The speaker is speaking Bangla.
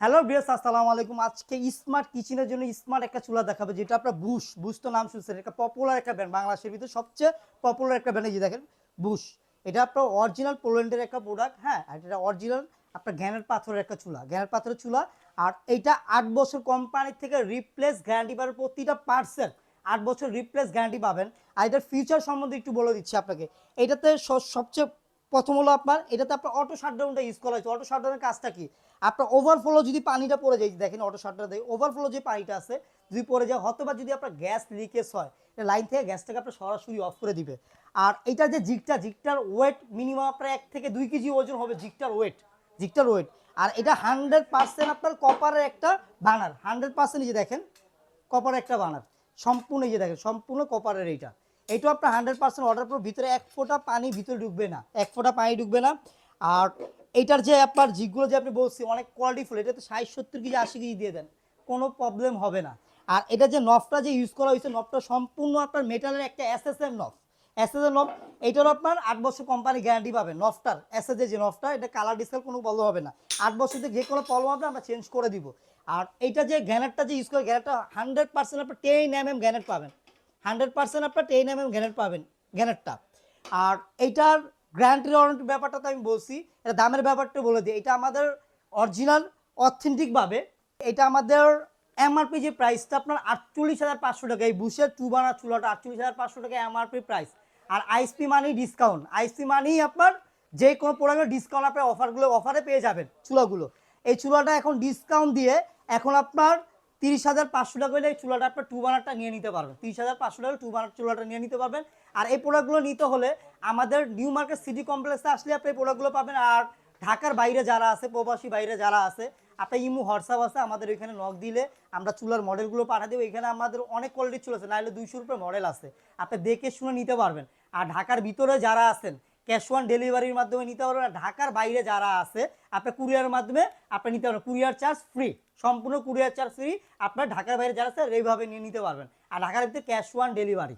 হ্যালো ভিউয়ার্স, আসসালামু আলাইকুম। আজকে স্মার্ট কিচেনের জন্য স্মার্ট একটা চুলা দেখাবো, যেটা আপনার বুশ বুশ তো নাম শুনছেন। এটা পপুলার একটা ব্র্যান্ড, বাংলাদেশের ভিতরে সবচেয়ে পপুলার একটা ব্র্যান্ড। এই যে দেখেন বুশ, এটা আপনার অরিজিনাল পোল্যান্ডের একটা প্রোডাক্ট। হ্যাঁ, আর এটা অরিজিনাল আপনার গ্যানের পাথরের একটা চুলা, গ্যানের পাথরের চুলা। আর এইটা 8 বছর কোম্পানির থেকে রিপ্লেস গ্যারান্টি পাবেন, প্রতিটা পার্টসের 8 বছর রিপ্লেস গ্যারান্টি পাবেন। আর এটার ফিচার সম্বন্ধে একটু বলে দিচ্ছি আপনাকে। এটাতে সবচেয়ে প্রথম হলো আপনার, এটাতে আপনার অটো শাটডাউনটা ইউজ করা হয়েছে। অটো শাটডাউনের কাজটা কি? আপনার ওভারফ্লো যদি পানিটা পড়ে যায়, দেখেন অটো শাটডাউন দেয়, ওভারফ্লো যে পানিটা আছে যদি পড়ে যায়, হয়তোবা যদি আপনার গ্যাস লিকেজ হয়, লাইন থেকে গ্যাসটাকে আপনার সরাসরি অফ করে দিবে। আর এটা যে জিগটার ওয়েট মিনিমাম আপনার 1 থেকে 2 কেজি ওজন হবে জিগটার ওয়েট। আর এটা 100% আপনার কপারের একটা বার্নার, 100% যে দেখেন কপারের একটা বার্নার, সম্পূর্ণ যে দেখেন সম্পূর্ণ কপারের। এইটা আপনার 100% অর্ডার পর ভিতরে 1 ফোঁটা পানি ভিতরে ঢুকবে না, 1 ফোঁটা পানি ঢুকবে না। আর এইটার যে আপনার জিগুলো যে আপনি বলছি অনেক কোয়ালিটিফুল, এটাতে 60-70 কেজি 80 কেজি দিয়ে দেন, কোনো প্রবলেম হবে না। আর এটা যে নবটা যে ইউজ করা হয়েছে, নবটা সম্পূর্ণ আপনার মেটালের একটা এসএসএম নব, এসএসএম নব। এইটারও আপনার 8 বছর কোম্পানি গ্যারান্টি পাবেন। নবটার এসএস যে নবটা, এটা কালার ডিসকাল কোনো প্রবলেম হবে না। 8 বছর যে কোনো প্রবলেম হবে আমরা চেঞ্জ করে দিব। আর এইটা যে গ্যানেটটা যে ইউজ করে, গ্যানেটটা 100% আপনার 10 mm গ্যানেট পাবেন, 100% আপনার 10 mm গ্যানেট পাবেন গ্যানেটটা। আর এইটার গ্যারান্টি ওয়ারেন্টি ব্যাপারটা তো আমি বলছি, এটা দামের ব্যাপারটা বলে দিই। এটা আমাদের অরিজিনাল অথেন্টিকভাবে, এটা আমাদের এমআরপি যে প্রাইসটা আপনার 48,500 টাকা। এই বুশের চুবানা চুলাটা 48,500 টাকা এমআরপি প্রাইস। আর আইএসপি মানি ডিসকাউন্ট, আইএসপি মানি আপনার যে কোনো প্রোডাক্টের ডিসকাউন্ট আপনার অফারে পেয়ে যাবেন চুলাগুলো। এই চুলাটা এখন ডিসকাউন্ট দিয়ে এখন আপনার 30,500 টাকা হলে এই চুলাটা আপনার টু বার্নারটা নিয়ে নিতে পারবেন। 30,500 টাকা টু বার্নার চুলাটা নিয়ে নিতে পারবেন। আর এই প্রোডাক্টগুলো নিতে হলে আমাদের নিউ মার্কেট সিটি কমপ্লেক্সে আসলে আপনি এই প্রোডাক্টগুলো পাবেন। আর ঢাকার বাইরে যারা আছে, প্রবাসী বাইরে যারা আছে, আপনার ইমো হোয়াটসঅ্যাপ আছে, আমাদের ওইখানে নক দিলে আমরা চুলার মডেলগুলো পাঠিয়ে দেবো। এখানে আমাদের অনেক কোয়ালিটির চুলা আছে, নাহলে 200 রুপে মডেল আছে, আপনি দেখে শুনে নিতে পারবেন। আর ঢাকার ভিতরে যারা আছেন ক্যাশ অন ডেলিভারির মাধ্যমে নিতে পারবেন। আর ঢাকার বাইরে যারা আছে আপনি কুরিয়ারের মাধ্যমে আপনি নিতে পারবেন, কুরিয়ার চার্জ ফ্রি, সম্পূর্ণ কুরিয়ার চার্জ ফ্রি। আপনার ঢাকার বাইরে যারা আছে এইভাবে নিয়ে নিতে পারবেন। আর ঢাকার ভিতরে ক্যাশ অন ডেলিভারি।